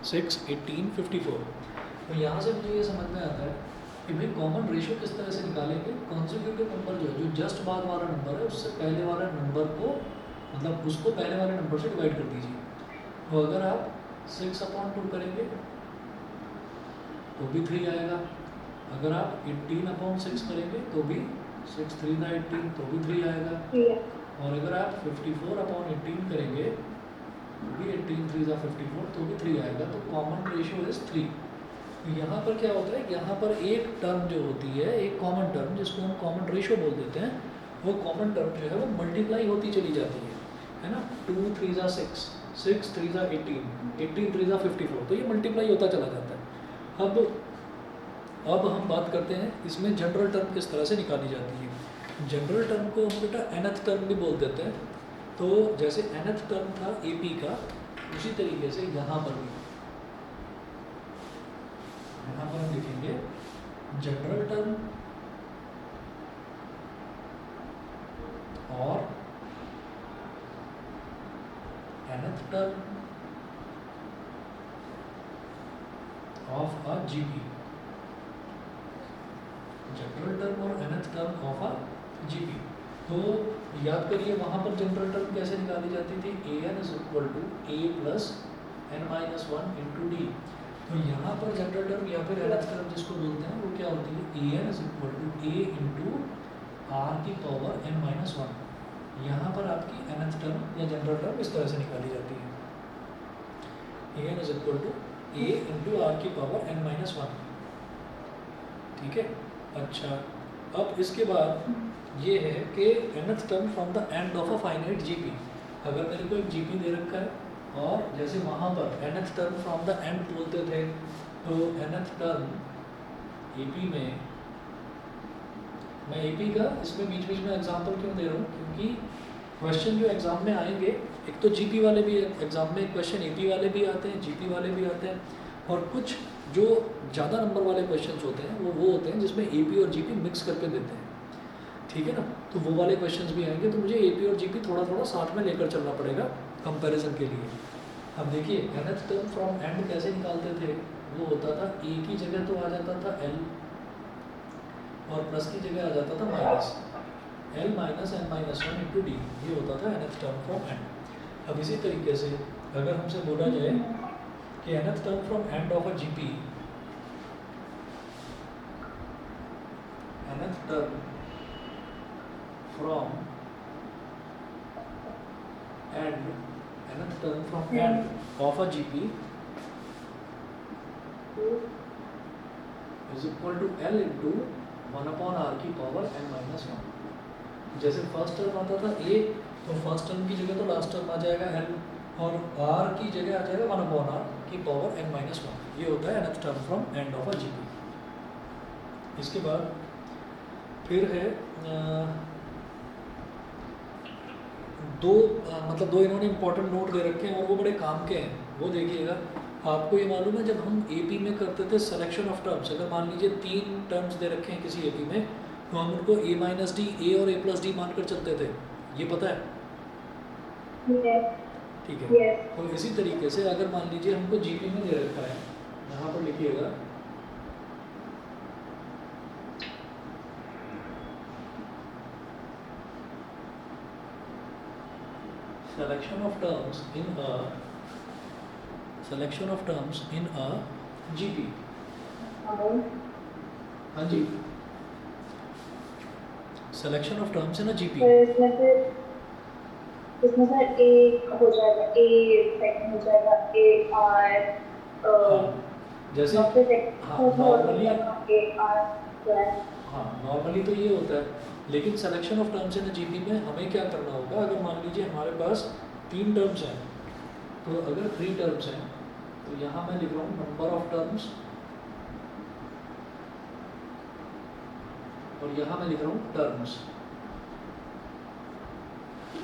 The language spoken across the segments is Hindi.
6, 18, 54। तो यहाँ से मुझे ये समझ में आता है कि भाई कॉमन रेशियो किस तरह से निकालेंगे। कॉन्जिक्यूटिव नंबर जो है, जो जस्ट बाद वाला नंबर है, उससे पहले वाले नंबर को, मतलब उसको पहले वाले नंबर से डिवाइड कर दीजिए। तो अगर आप 6/2 करेंगे तो भी 3 आएगा। अगर आप 18/6 करेंगे तो भी 6 3 18 तो भी 3 आएगा। और अगर आप 54/18 करेंगे तो भी 18 3 54 तो भी 3 आएगा। तो कॉमन रेशियो इज 3। तो यहाँ पर क्या होता है, यहाँ पर एक टर्म जो होती है, एक कॉमन टर्म जिसको हम कॉमन रेशियो बोल देते हैं, वो कॉमन टर्म जो है वो मल्टीप्लाई होती चली जाती है ना। 2 3 6, 6 3 18, 18 3 54, तो ये मल्टीप्लाई होता चला जाता है। अब हम बात करते हैं इसमें जनरल टर्म किस तरह से निकाली जाती है। जनरल टर्म को हम बेटा nth टर्म भी बोल देते हैं। तो जैसे nth टर्म था AP का, उसी तरीके से यहाँ पर भी, यहाँ पर हम लिखेंगे जनरल टर्म और nth term of a GP। General term और nth term of a GP। तो याद करिए वहाँ पर जनरल टर्म कैसे निकाली जाती थी, an = a + n-1 × d। तो यहाँ पर जनरल टर्म या फिर nth टर्म जिसको बोलते हैं वो क्या होती है, an = a × r⁻n-1। यहाँ पर आपकी nth टर्म या जनरल टर्म इस तरह से निकाली जाती है, an = a × r⁻n-1। ठीक है। अच्छा, अब इसके बाद ये है कि nth term from the end of a finite GP। अगर मेरे को एक GP दे रखा है और जैसे वहाँ पर nth term from the end बोलते थे, तो nth टर्म AP में, मैं AP का इसमें बीच बीच में एग्जांपल क्यों दे रहा हूँ, क्योंकि क्वेश्चन जो एग्ज़ाम में आएंगे, एक तो GP वाले भी एग्ज़ाम में क्वेश्चन AP वाले भी आते हैं, GP वाले भी आते हैं, और कुछ जो ज़्यादा नंबर वाले क्वेश्चंस होते हैं वो होते हैं जिसमें AP और GP मिक्स करके देते हैं। ठीक है ना, तो वो वाले क्वेश्चंस भी आएंगे। तो मुझे AP और GP थोड़ा थोड़ा साथ में लेकर चलना पड़ेगा कंपैरिजन के लिए। अब देखिए nth टर्म फ्रॉम एंड कैसे निकालते थे, वो होता था a की जगह तो आ जाता था l, और प्लस की जगह आ जाता था माइनस l - n-1 × d। ये होता था nth टर्म फ्रॉम एंड। अब इसी तरीके से अगर हमसे बोला जाए कि nth term from end of a GP, nth term from end, nth term from end of a GP is equal to L into 1/r⁻n-1। जैसे फर्स्ट टर्म आता था A, तो फर्स्ट टर्म की जगह तो लास्ट टर्म आ जाएगा L, और R की जगह आ जाएगा 1/r⁻n-1। ये होता है nth term from end of a GP। इसके बाद फिर है दो इन्होंने इंपॉर्टेंट नोट दे रखे हैं और वो बड़े काम के हैं, वो देखिएगा। आपको ये मालूम है जब हम AP में करते थे सिलेक्शन ऑफ टर्म्स, अगर मान लीजिए 3 टर्म्स दे रखे हैं किसी AP में, तो हम उनको a-d, a और a+d मानकर चलते थे, ये पता है? ठीक है। तो इसी तरीके से अगर मान लीजिए हमको GP में दे रखा है, यहाँ पर लिखिएगा selection of terms in a GP। हाँ जी, selection of terms in a GP। इसमें सर A हो जाएगा, A सेकंड हो जाएगा, A R जैसे नॉर्मली तो ये होता है, लेकिन selection of terms in GP में हमें क्या करना होगा, अगर मान लीजिए हमारे पास 3 टर्म्स हैं, तो अगर 3 टर्म्स हैं तो यहाँ मैं लिख रहा हूँ नंबर ऑफ टर्म्स, और यहाँ मैं लिख रहा हूँ टर्म्स,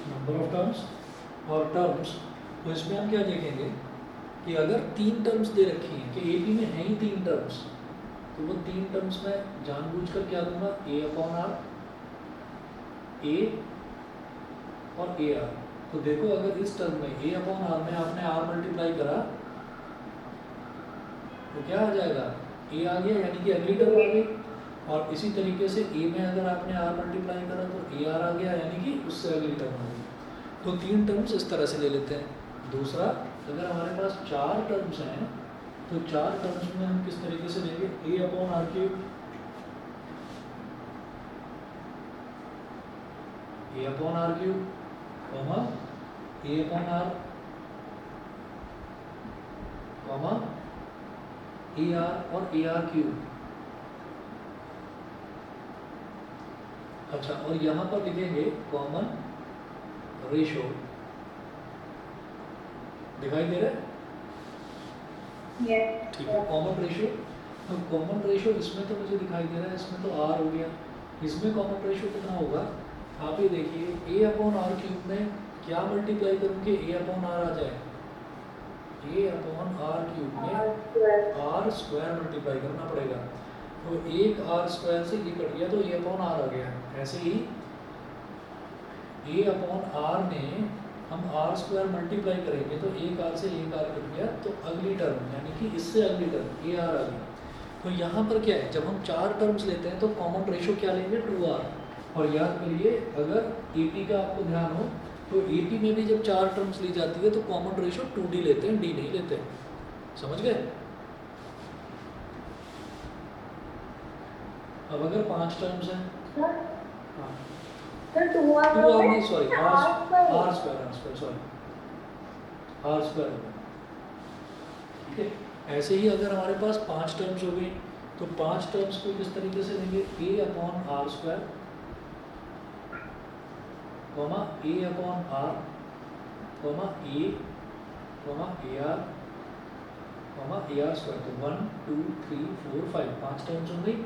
नंबर ऑफ टर्म्स और टर्म्स। तो इसमें हम क्या देखेंगे कि अगर 3 टर्म्स दे रखी हैं, कि AP में है ही 3 टर्म्स, तो वो 3 टर्म्स में जानबूझकर क्या दूंगा, a/r, a और AR। तो देखो अगर इस टर्म में a/r में आपने r मल्टीप्लाई करा तो क्या आ जाएगा, ए आ गया, यानी कि अगली टर्म आ गई। और इसी तरीके से ए में अगर आपने आर मल्टीप्लाई करा तो ए आर आ गया, यानी कि उससे अगली टर्म आ गई। तो 3 टर्म्स इस तरह से ले लेते हैं। दूसरा, अगर हमारे पास 4 टर्म्स हैं तो 4 टर्म्स में हम किस तरीके से लेंगे, A upon R cube, A upon R cube, comma A upon R, comma A R और ए आर क्यूब। अच्छा, और यहाँ पर लिखेंगे कॉमन रेशो, दिखाई दे रहा है? ठीक है, कॉमन रेशो। तो कॉमन रेशो इसमें तो मुझे दिखाई दे रहा है, इसमें तो आर हो गया, इसमें कॉमन रेशो कितना होगा, आप ये देखिए, ए अपॉन आर क्यूब में क्या मल्टीप्लाई करूँगी, ए अपॉन आर आ जाए, ए अपॉन आर क्यूब में आर स्क्वायर मल्टीप्लाई करना पड़ेगा। तो एक आर स्क्वायर से ये कट गया तो ए अपॉन आर आ गया। ऐसे ही ए अपॉन आर में हम आर स्क्वायर मल्टीप्लाई करेंगे तो एक आर से एक आर कट गया, तो अगली टर्म यानी कि इससे अगली टर्म ए आर आ गई। तो यहाँ पर क्या है, जब हम 4 टर्म्स लेते हैं तो कॉमन रेशो क्या लेंगे, 2r। और याद करिए, अगर एपी का आपको ध्यान हो तो एपी में भी जब 4 टर्म्स ली जाती है तो कॉमन रेशो 2d लेते हैं, डी नहीं लेते। समझ गए? अब अगर 5 टर्म्स हैं, हाँ, सर 2 2r नहीं, sorry, r R square, sorry, R square होगा। ठीक है, ऐसे ही अगर हमारे पास 5 टर्म्स हो गई तो 5 टर्म्स को किस तरीके से लेंगे, A upon R square, comma A upon R, comma A R, comma A R square. तो 1 2 3 4 5 5 टर्म्स हो गई।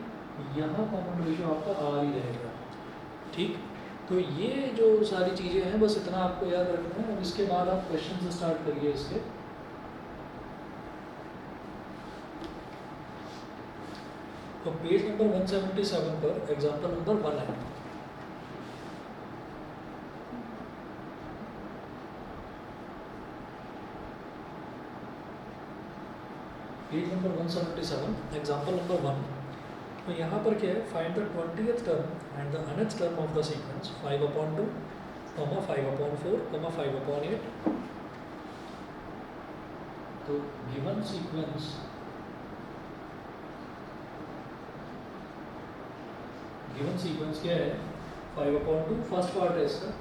यहाँ कॉमन रेशो आपका आर ही रहेगा। ठीक, तो ये जो सारी चीज़ें हैं बस इतना आपको याद रखना है। अब इसके बाद आप क्वेश्चन से स्टार्ट करिए इसके। तो पेज नंबर 177 पर एग्जाम्पल नंबर 1 है। Page number 177 example number 1। तो यहाँ पर क्या है, find the 20th term and the nth term of the sequence 5/2, 5/4, 5/8। तो गिवन सीक्वेंस क्या है, 5/2 फर्स्ट पार्ट है इसका,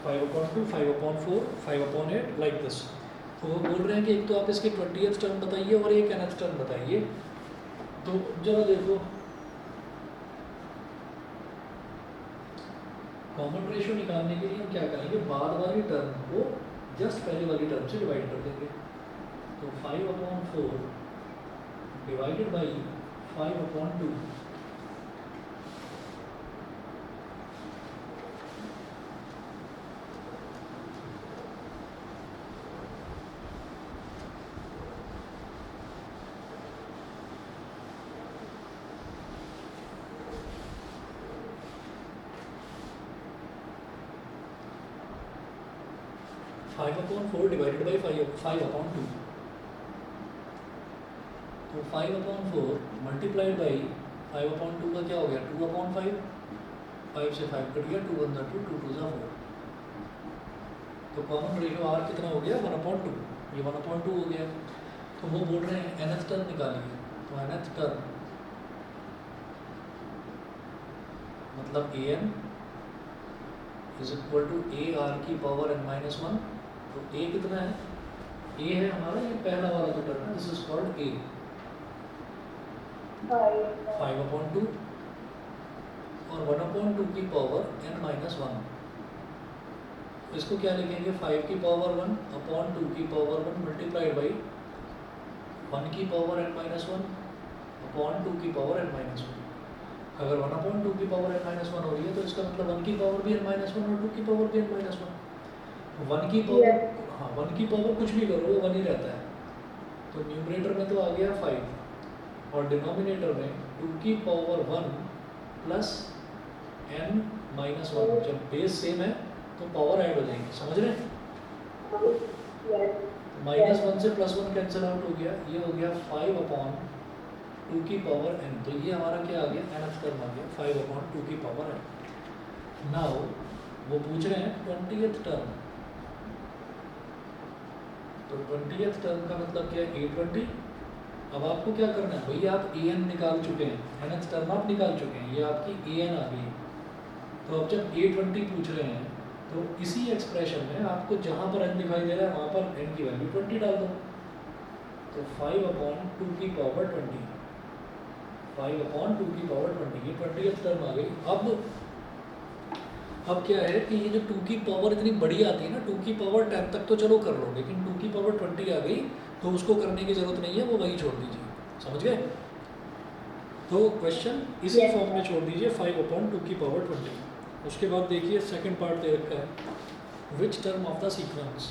फाइव अपॉन 2, 5/4, 5/8 लाइक दिस। तो वो बोल रहे हैं कि एक तो आप इसके 20th टर्म बताइए और एक nth टर्म बताइए। तो जरा देखो, कॉमन रेशियो निकालने के लिए हम क्या करेंगे, बाद वाली टर्म को जस्ट पहले वाली टर्म से डिवाइड कर देंगे। तो 5/4 डिवाइडेड बाई 5/2, 5/4 डिवाइडेड बाई 5/2। तो 5/4 मल्टीप्लाइड बाई 5/2 का क्या हो गया, 2/5। 5 से 5 कट गया, 2 1 2, 2 2 4। तो कॉमन रेशियो आर कितना हो गया, 1/2। ये 1/2 हो गया। तो वो बोल रहे हैं nth टर्म निकालिए। तो nth टर्म मतलब an is equal to A R की पावर n-1। तो a कितना है, a है हमारा ये पहला वाला जो टर्म है, दिस इज कॉल्ड a, 5/2 और 1/2 की पावर n-1। इसको क्या लिखेंगे, 5 की पावर 1 अपॉन 2 की पावर 1 मल्टीप्लाइड बाई 1 की पावर n-1 अपॉन 2 की पावर n-1। अगर 1/2 की पावर n-1 हो रही है तो इसका मतलब 1 की पावर भी n-1 और 2 की पावर भी n-1। 1 की पावर, हाँ 1 की पावर कुछ भी करो वो 1 ही रहता है। तो न्यूमरेटर में तो आ गया 5 और डिनोमिनेटर में टू की पावर 1 प्लस n माइनस 1। जब बेस सेम है तो पावर ऐड हो जाएंगी, समझ रहे हैं? Yes. माइनस 1 से प्लस 1 कैंसिल आउट हो गया, ये हो गया 5 अपॉन 2 की पावर n। तो ये हमारा क्या आ गया, nth टर्म आ गया 5 अपॉन 2 की पावर n। नाउ वो पूछ रहे हैं 20th टर्म, तो 20th टर्म का मतलब क्या है, A20। अब आपको क्या करना है भैया, आप an निकाल चुके हैं, nth टर्म आप निकाल चुके हैं, ये आपकी an आ गई। तो अब जब A20 पूछ रहे हैं तो इसी एक्सप्रेशन में आपको जहाँ पर n दिखाई दे रहा है वहाँ पर n की वैल्यू 20 डाल दो। तो 5 अपॉन 2 की पावर 20, 5 अपॉन 2 की पावर 20, ये 20th टर्म आ गई। अब क्या है कि ये जो 2 की पावर इतनी बड़ी आती है ना, 2 की पावर 10 तक तो चलो कर लो, लेकिन 2 की पावर 20 आ गई तो उसको करने की ज़रूरत नहीं है, वो वही छोड़ दीजिए, समझ गए? तो क्वेश्चन इसी Yes. फॉर्म में छोड़ दीजिए, 5 अपॉन 2 की पावर 20। उसके बाद देखिए सेकंड पार्ट दे रखा है, which term of the sequence.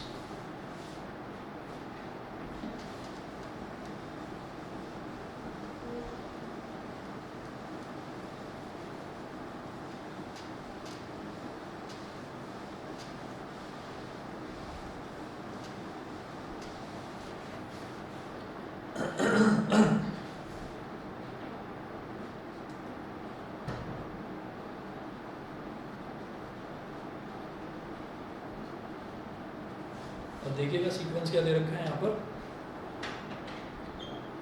अब देखिएगा सीक्वेंस क्या दे रखा है यहाँ पर,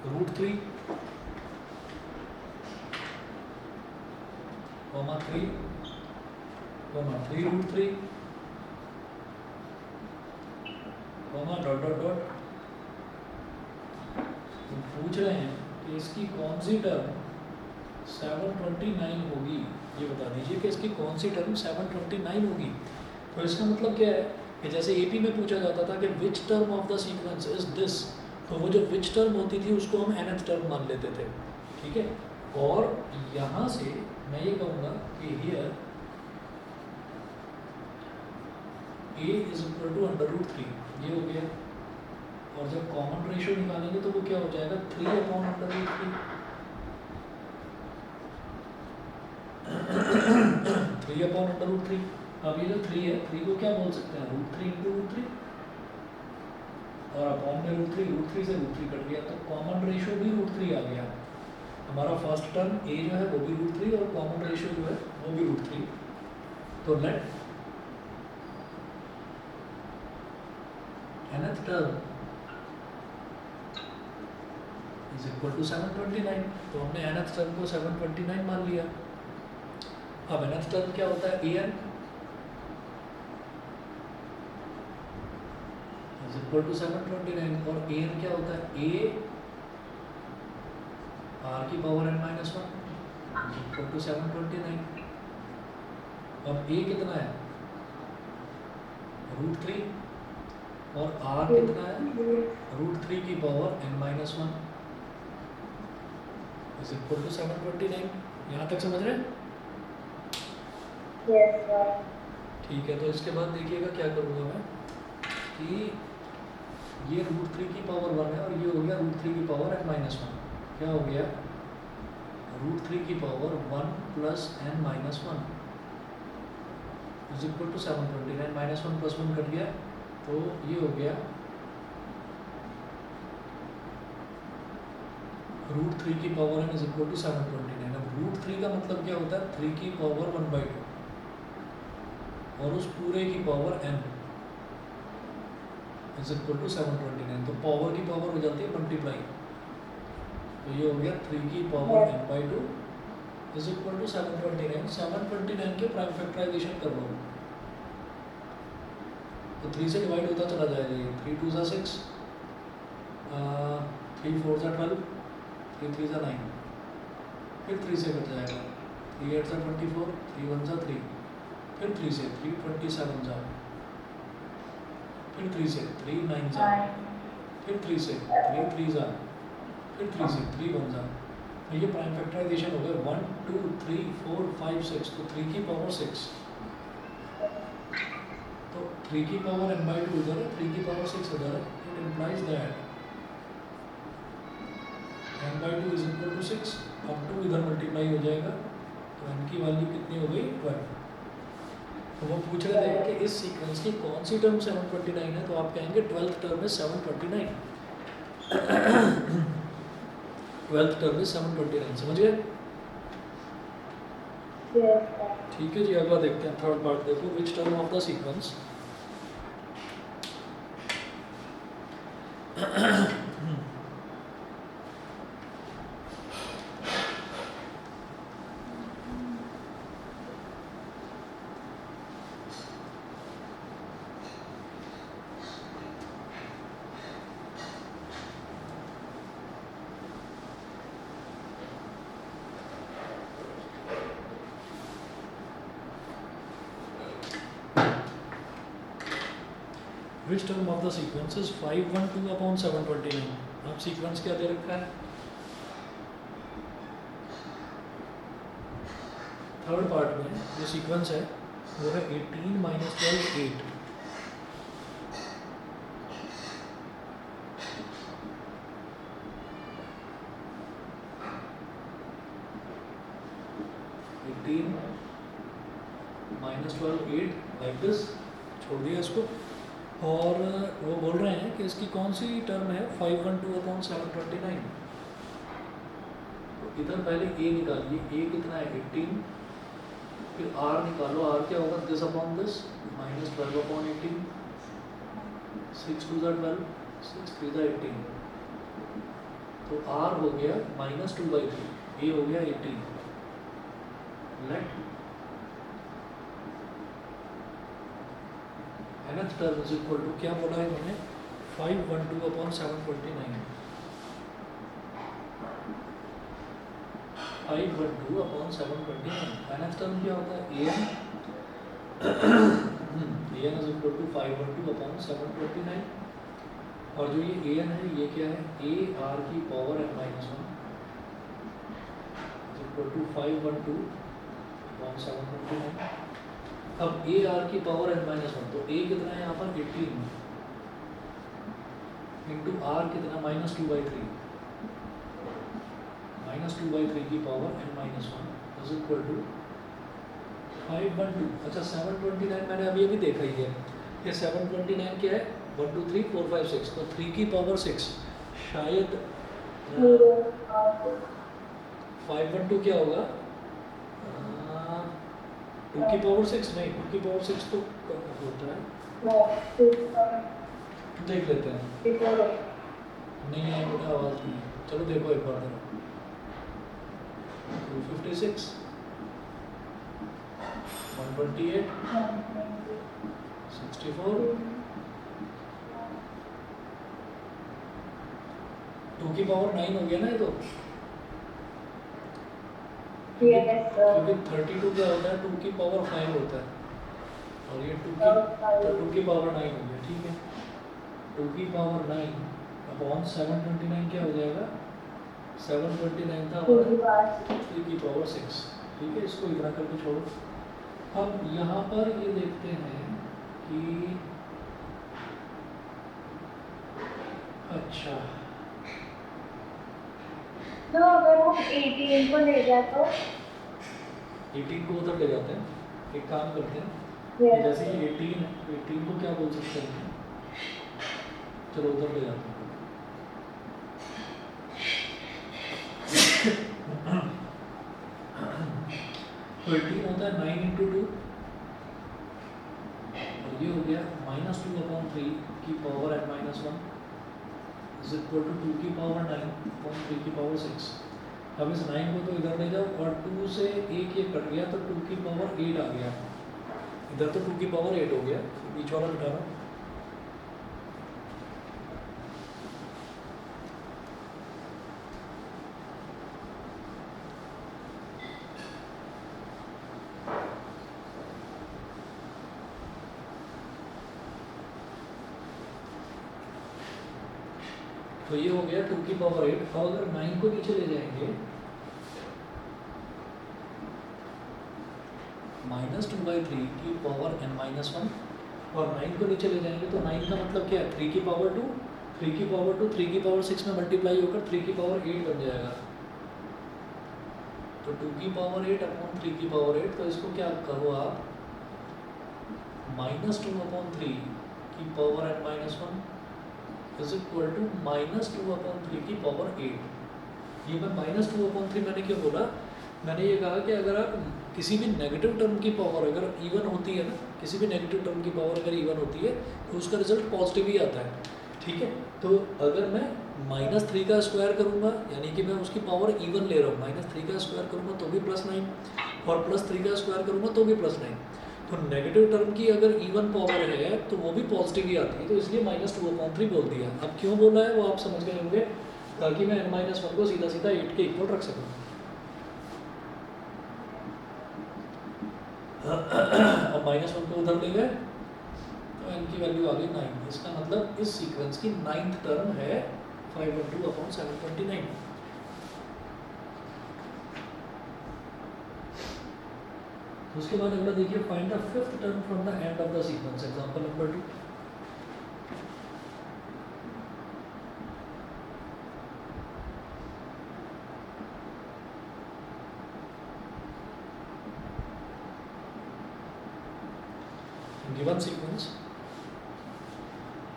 √3, 3, 3√3, डॉट डॉट डॉट। तो पूछ रहे हैं कि इसकी कौन सी टर्म 729 होगी, ये बता दीजिए कि इसकी कौन सी टर्म 729 होगी। तो इसका मतलब क्या है कि जैसे एपी में पूछा जाता था कि which term of the sequence is this, तो वो जो विच टर्म होती थी उसको हम nth टर्म मान लेते थे, ठीक है। और यहाँ से मैं ये कहूँगा कि here a is equal to √3, ये हो गया। और जब कॉमन रेशियो निकालेंगे तो वो क्या हो जाएगा, 3 अपॉन √3, 3 अपॉन √3। अब ये जो 3 है, 3 को क्या बोल सकते हैं, √3 इंटू √3, और अपॉन में √3 से √3 कट गया, तो कॉमन रेशियो भी √3 आ गया। हमारा फर्स्ट टर्म a जो है वो भी √3 और कॉमन रेशियो जो है वो भी √3। तो let nth term is equal to 729। तो हमने nth टर्म को 729 मान लिया। अब nth टर्म क्या होता है, an इज इक्वल टू 729, और an क्या होता है, a r की power n minus 1 is equal to 729। अब a कितना है, √3, और r कितना है, √3 की power n minus 1 is equal to 729। यहाँ तक समझ रहे हैं? Yes, sir. ठीक है। तो इसके बाद देखिएगा क्या करूँगा मैं कि ये √3 की पावर 1 है और ये हो गया √3 की पावर n माइनस 1। क्या हो गया, √3 की power 1 plus n minus 1 is equal to 729। Minus 1 plus 1 cut गया, तो ये हो गया √3 की power n is equal to 729। अब √3 का मतलब क्या होता है, 3 की पावर 1/2 और उस पूरे की power n is equal to 729। तो पावर की पावर हो जाती है मल्टीप्लाई, तो ये हो गया 3 की power n/2 is equal to 729। 729 के प्राइम फैक्टराइजेशन कर लो, तो 3 से डिवाइड होता चला जाएगा। ये 3 2 ज़ा 6, 3 4 ज़ा 12, 3 3 ज़ा 9, फिर 3 से कट जाएगा, 3 8 ज़ा 24, 3 1 ज़ा 3, फिर 3 से 3 27 ज़ा, फिर 3 से 3 9 ज़ा, फिर 3 से 3 3 ज़ा, फिर 3 से 3 1 ज़ा। तो ये प्राइम फैक्टराइजेशन हो गया 1 2 3 4 5 6, तो 3 की पावर 6, तो 3 की पावर n/2 इधर है, 3 की पावर 6 इधर है। It implies that n/2 is equal to 6। अब 2 इधर मल्टीप्लाई हो जाएगा तो n की वैल्यू कितनी हो गई 12। तो वो पूछ रहे थे कि इस सीक्वेंस की कौन सी टर्म 729 है, तो आप कहेंगे 12th टर्म है 729। 12th टर्म है 729, समझ गए? Yes, sir. ठीक है जी, अगला देखते हैं थर्ड पार्ट। देखो which term of the sequence which term of the sequence is 512 upon 729। अब सीक्वेंस क्या दे रखा है? थर्ड पार्ट में जो सीक्वेंस है वो है 18 माइनस 12 8। 18 माइनस 12 8 लाइक दिस, छोड़ दिया इसको। और वो बोल रहे हैं कि इसकी कौन सी टर्म है 512 अपॉन 729। तो इधर पहले a निकालिए, a कितना है 18, फिर r निकालो, r क्या होगा this upon this minus 12 upon 18, 6 2 12, 6 3 18, तो r हो गया माइनस 2/3, a हो गया 18। Let nth term is equal to, क्या बोला है इन्होंने 512 अपॉन 729। 512 अपॉन 729, nth टर्म क्या होता है an an is equal to 512 upon 729। और जो ये an है ये क्या है a r की power n minus 1 is equal to 512 upon 729। अब a r की पावर n माइनस 1, तो a कितना है यहाँ पर 18 इंटू r कितना माइनस 2/3, माइनस 2/3 की power n minus 1 is equal to 512। अच्छा 729 मैंने अभी अभी देखा ही है, ये 729 क्या है 1 2 3 4 5 6, तो 3 की पावर 6 शायद 512 क्या होगा 2 की पावर 6 नहीं, 2 की पावर 6 तो होता है, देख लेते हैं। नहीं है बेटा, आवाज़ नहीं है, चलो देखो एक बार 256 128 64, 2 की पावर 9 हो गया ना ये तो, क्योंकि 32 क्या होता है 2 की पावर 5 होता है, और ये 2 की पावर 9 हो गया। ठीक है, 2 की पावर 9 अपॉन 729 क्या हो जाएगा 729 था हमारा 3 की पावर 6। ठीक है, इसको इतना करके छोड़ो। अब यहाँ पर ये देखते हैं कि अच्छा तो अगर हम 18 को ले जाए तो 18 को उधर ले जाते हैं, एक काम करते हैं Yes. जैसे ये 18 है तो 18 को क्या बोल सकते हैं, चलो उधर ले जाते हैं। तो 18 होता है 9 इंटू 2, और ये हो गया माइनस 2 अपॉन 3 की power n minus 1 is equal to 2 की पावर 9 अपॉन 3 की पावर 6। अब इस 9 को तो इधर ले जाओ, और 2 से 1 ये कट गया तो 2 की पावर 8 आ गया, इधर तो 2 की पावर 8 हो गया, बीच वाला घटा रहा हूँ। तो ये हो गया 2 की पावर 8। और अगर 9 को नीचे ले जाएंगे माइनस 2/3 की पावर n माइनस 1, और 9 को नीचे ले जाएंगे तो 9 का मतलब क्या है 3 की पावर 2, 3 की पावर 2 3 की पावर 6 में मल्टीप्लाई होकर 3 की पावर 8 बन जाएगा। तो 2 की पावर 8 अपॉन 3 की पावर 8, तो इसको क्या करो आप -2 अपॉन 3 की power n minus 1 is equal to -2 upon 3 की पावर 8। ये मैं -2 अपॉन 3 मैंने क्यों बोला, मैंने ये कहा कि अगर आप किसी भी नेगेटिव टर्म की पावर अगर इवन होती है ना, किसी भी नेगेटिव टर्म की पावर अगर इवन होती है तो उसका रिजल्ट पॉजिटिव ही आता है, ठीक है। तो अगर मैं -3 का स्क्वायर करूँगा, यानी कि मैं उसकी पावर इवन ले रहा हूँ, -3 का स्क्वायर करूँगा तो भी +9 और +3 का स्क्वायर करूँगा तो भी +9। तो नेगेटिव टर्म की अगर इवन पावर है तो वो भी पॉजिटिव ही आती है, तो इसलिए -2 अपॉन 3 बोल दिया। अब क्यों बोला है वो आप समझ गए होंगे, ताकि मैं n-1 को सीधा सीधा 8 के इक्वल रख सकूँ। अब -1 को उधर ले गए तो n की वैल्यू आ गई 9। इसका मतलब इस सीक्वेंस की 9th टर्म है 512 अपॉन 729। उसके बाद अगला देखिए, find the 5th term from the end of the sequence, example number 2।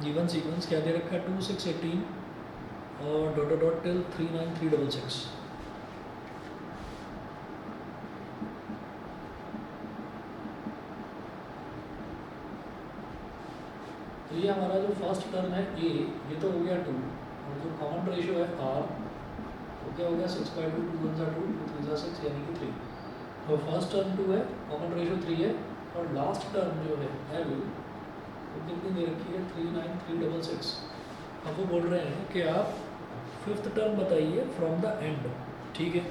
Given sequence क्या दे रखा है, 2 6 18 और डॉट डॉट डॉट टिल 3 9 3 6 6। तो ये हमारा जो फर्स्ट टर्म है ए, ये तो हो गया 2, और जो कॉमन रेशियो है आर, तो क्या हो गया 6/2, 2 1 2, 2 3 6 यानी कि 3। तो फर्स्ट टर्म 2 है, कॉमन रेशियो 3 है, और लास्ट टर्म जो है एल वो कितनी दे रखी है 3 9 3 6 6। अब वो बोल रहे हैं कि आप 5th टर्म बताइए फ्रॉम द एंड, ठीक है।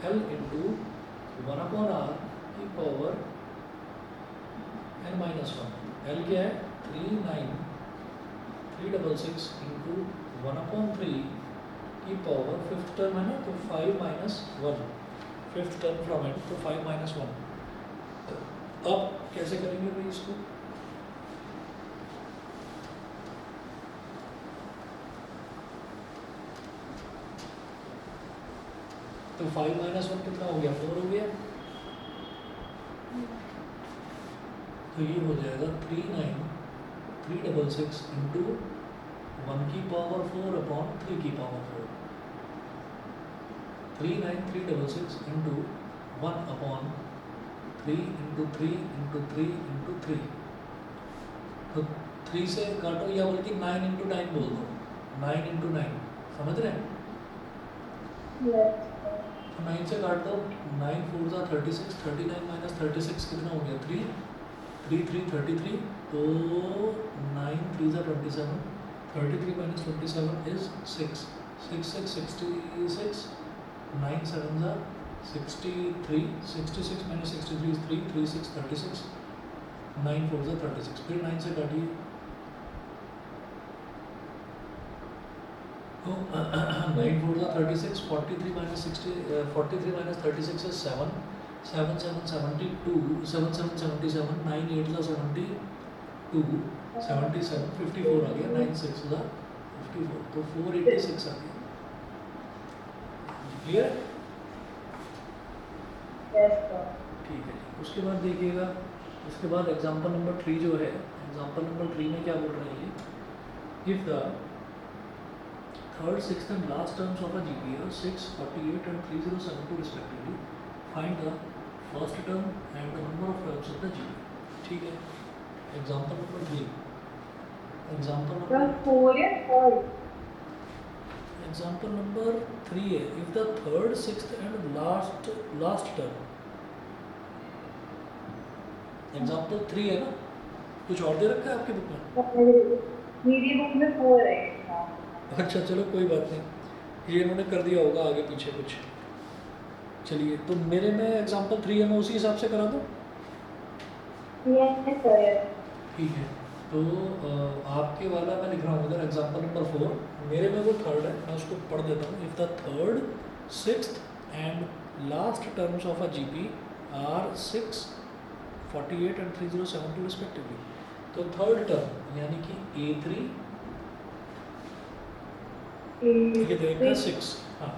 L इंटू 1 अपॉन आर की पावर n-1। L क्या है 3 9 3 6 6 इंटू 1 अपॉन 3 की पावर 5th टर्म है ना, तो 5 - 1, 5th टर्म फ्रॉम एंड, तो 5 - 1। अब कैसे करेंगे भाई इसको, तो 5 - 1 कितना हो गया, 4 हो गया। तो ये हो जाएगा 3 9 3 6 6 इंटू 1 की पावर 4 अपॉन 3 की power 4। 3 9 3 6 6 into 1 upon 3 into 3 into 3 into 3। तो 3 से काटो, या बल्कि 9 इंटू 9 बोल दो, 9 इंटू 9, समझ रहे हैं। तो 9 से काट दो, 9 4 जा 36, 39 माइनस 36 कितना हो गया 3 3 3 33, तो 9 3 जा 27, 33 माइनस 27 इज 6 6 6 66, 9 7 जा 63, 66 माइनस 63 इज 3 3 6 36, 9 4 जा 36, फिर 9 से काटिए, तो 9 4 जा 36, 43 माइनस 60, 43 माइनस 36 इज 7 7 7 72, 7 7 77, 9 8 जा 72, 77 54 आ गया, 9 6 जा 54, तो 486 आ गया। क्लियर? ठीक है। उसके बाद देखिएगा, उसके बाद एग्जांपल नंबर 3 जो है, एग्जांपल नंबर 3 में क्या बोल रहे हैं ये, if the third, sixth and last terms of a GP are 6, 48 and 3072 respectively, find the first term and the number of terms of the GP। ठीक है। एग्जांपल नंबर 3, एग्जांपल नंबर 4 या 5, एग्जांपल नंबर 3 है, if the third, sixth and last term. Example 3 है ना, कुछ और दे रखा है आपकी बुक में? मेरी बुक में 4 है। अच्छा चलो कोई बात नहीं, ये इन्होंने कर दिया होगा आगे पीछे कुछ। चलिए, तो मेरे में एग्जांपल 3 है, मैं उसी हिसाब से करा दूँ। ठीक है, तो आपके वाला मैं लिख रहा हूँ इधर एग्जांपल नंबर 4, मेरे में वो थर्ड है, मैं उसको पढ़ देता हूँ। If the third, sixth and last terms of a GP are 6, 48 and 3072 respectively. तो थर्ड टर्म यानी कि A3 ये दे रखा है 6, हाँ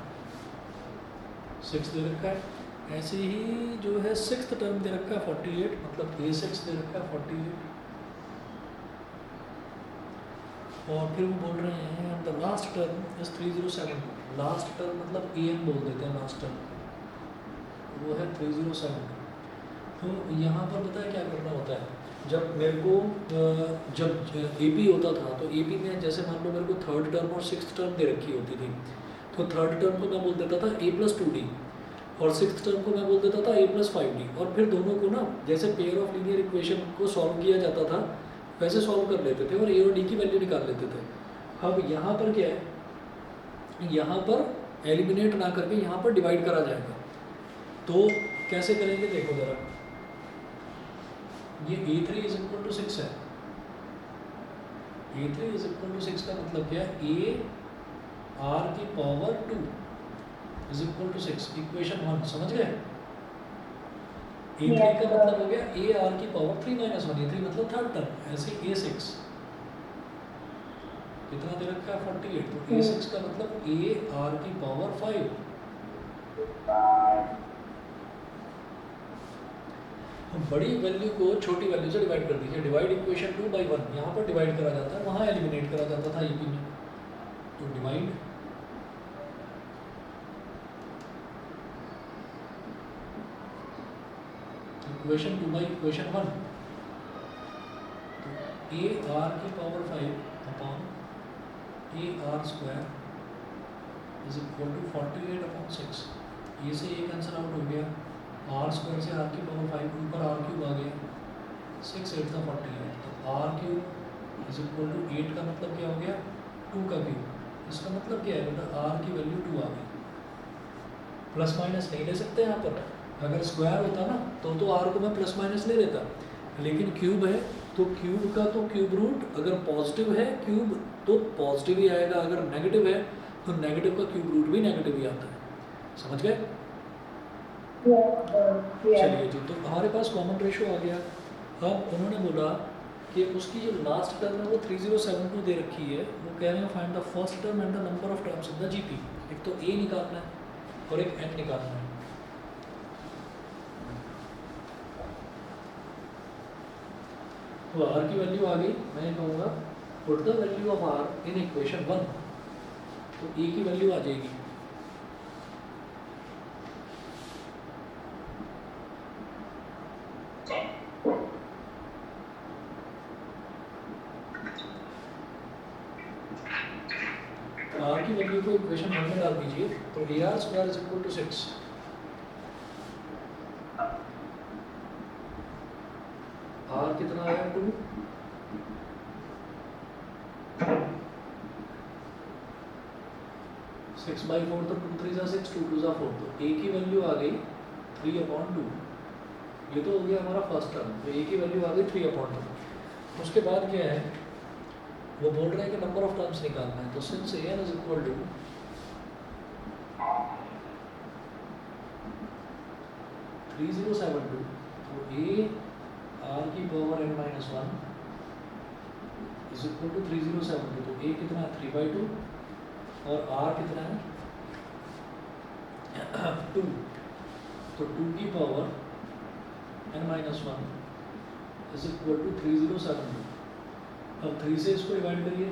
6 दे रखा है। ऐसे ही जो है सिक्स्थ टर्म दे रखा है 48, मतलब A6 दे रखा है 48। और फिर वो बोल रहे हैं the last term is 3072। Last term मतलब AN बोल देते हैं लास्ट टर्म, वो है 3072। तो यहाँ पर पता है क्या करना होता है, जब मेरे को जब AP होता था तो AP में जैसे मान लो मेरे को थर्ड टर्म और सिक्स्थ टर्म दे रखी होती थी, तो थर्ड टर्म को मैं बोल देता था A+2D और सिक्स्थ टर्म को मैं बोल देता था A+5D। और फिर दोनों को ना जैसे पेयर ऑफ लीनियर इक्वेशन को सॉल्व किया जाता था वैसे सॉल्व कर लेते थे और A और D की वैल्यू निकाल लेते थे। अब यहाँ पर क्या है, यहाँ पर एलिमिनेट ना करके यहाँ पर डिवाइड करा जाएगा। तो कैसे करेंगे देखो ज़रा, ये A3 इज इक्वल टू 6 है। A3 इज इक्वल टू 6 का मतलब क्या है, A⁴ is equal to 6, equation 1 समझ गए। A3 का मतलब हो गया A⁴ -1, A3 मतलब थर्ड टर्म। ऐसे A6 कितना दे रखा है 48, तो A6 का मतलब A⁴ बड़ी वैल्यू को छोटी वैल्यू से डिवाइड कर दीजिए। डिवाइड इक्वेशन 2/1, यहाँ पर डिवाइड करा जाता है, वहाँ एलिमिनेट करा जाता था AP में। तो डिवाइड इक्वेशन 2 बाई इक्वेशन 1, तो A⁴ upon AR² is equal to 48/6। ये से ये कैंसिल आउट हो गया, R² से R⁵ ऊपर R³ आ गया, 6 8 का 48। तो R³ इज इक्वल टू 8 का मतलब क्या हो गया 2 का क्यूब। इसका मतलब क्या है बेटा, R की वैल्यू 2 आ गई। प्लस माइनस नहीं ले सकते यहाँ पर, अगर स्क्वायर होता ना तो R को मैं प्लस माइनस ले लेता, लेकिन क्यूब है तो क्यूब का तो क्यूब रूट अगर पॉजिटिव है क्यूब तो पॉजिटिव ही आएगा, अगर नेगेटिव है तो नेगेटिव का क्यूब रूट भी नेगेटिव ही आता है। समझ गए? चलिए जी, तो हमारे पास कॉमन रेशो आ गया। अब उन्होंने बोला कि उसकी जो लास्ट टर्म है वो 3072 दे रखी है, वो कह रहे हैं find the first term and the number of terms in the GP। एक तो A निकालना है और एक N निकालना है। तो R की वैल्यू आ गई, मैं कहूँगा put the value of R in equation 1, तो A की वैल्यू आ जाएगी R की वैल्यू को इक्वेशन 1 में डाल दीजिए, तो AR² is equal to 6। R कितना आया 2, 6/4, तो 2 3 6, 2 2 4, तो A की वैल्यू आ गई 3/2। ये तो हो गया हमारा फर्स्ट टर्म, तो A की वैल्यू आ गई 3/2। उसके बाद क्या है, वो बोल रहे हैं कि नंबर ऑफ टर्म्स निकालना है, तो since AN is equal to 3072, तो AR⁴ n-1 is equal to 3072, तो A कितना है 3/2 और R कितना है 2, तो 2⁴ n-1 इज इक्वल टू 3072। अब 3 से इसको डिवाइड करिए,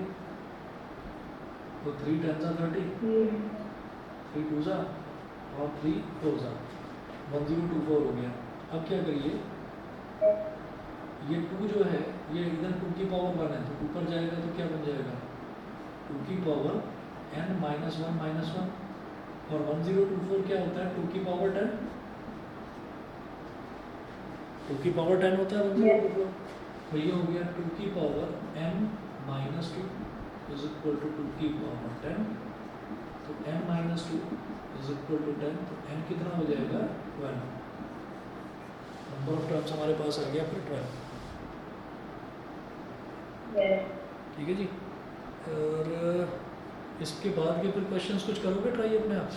तो 3 10 30, 3 2 और 3 4 1024 हो गया। अब क्या करिए, ये 2 जो है ये इधर 2⁴ है, तो ऊपर जाएगा तो क्या बन जाएगा 2⁴ n-1 और 1024 क्या होता है 2⁴ 10, 2⁴ 10 होता है 1024। तो ये हो गया 2⁴ n-2 इज इक्वल टू 2⁴ 10, तो n-2 इज इक्वल टू 10, तो n कितना हो जाएगा 12। नंबर ऑफ टर्म्स हमारे पास आ गया फिर 12। ठीक है जी। और इसके बाद के फिर क्वेश्चंस कुछ करोगे ट्राई अपने आप?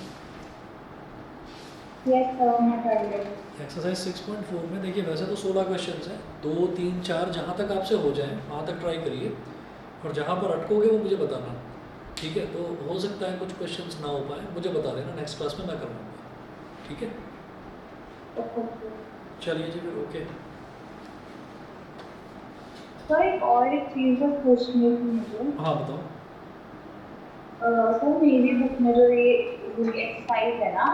यस सर मैं कर लेंगी। एक्सरसाइज 6.4 में देखिए वैसे तो 16 क्वेश्चंस हैं, 2, 3, 4 जहाँ तक आपसे हो जाए वहाँ तक ट्राई करिए, और जहाँ पर अटकोगे वो मुझे बताना, ठीक है? तो हो सकता है कुछ क्वेश्चंस ना हो पाए, मुझे बता देना, नेक्स्ट क्लास में मैं करवाऊँगा, ठीक है? ओके। चलिए जी फिर, ओके। सर एक और एक चीज़ बस पूछनी थी मुझे। हाँ बताओ। सर मेरी बुक में जो ये एक्सरसाइज है ना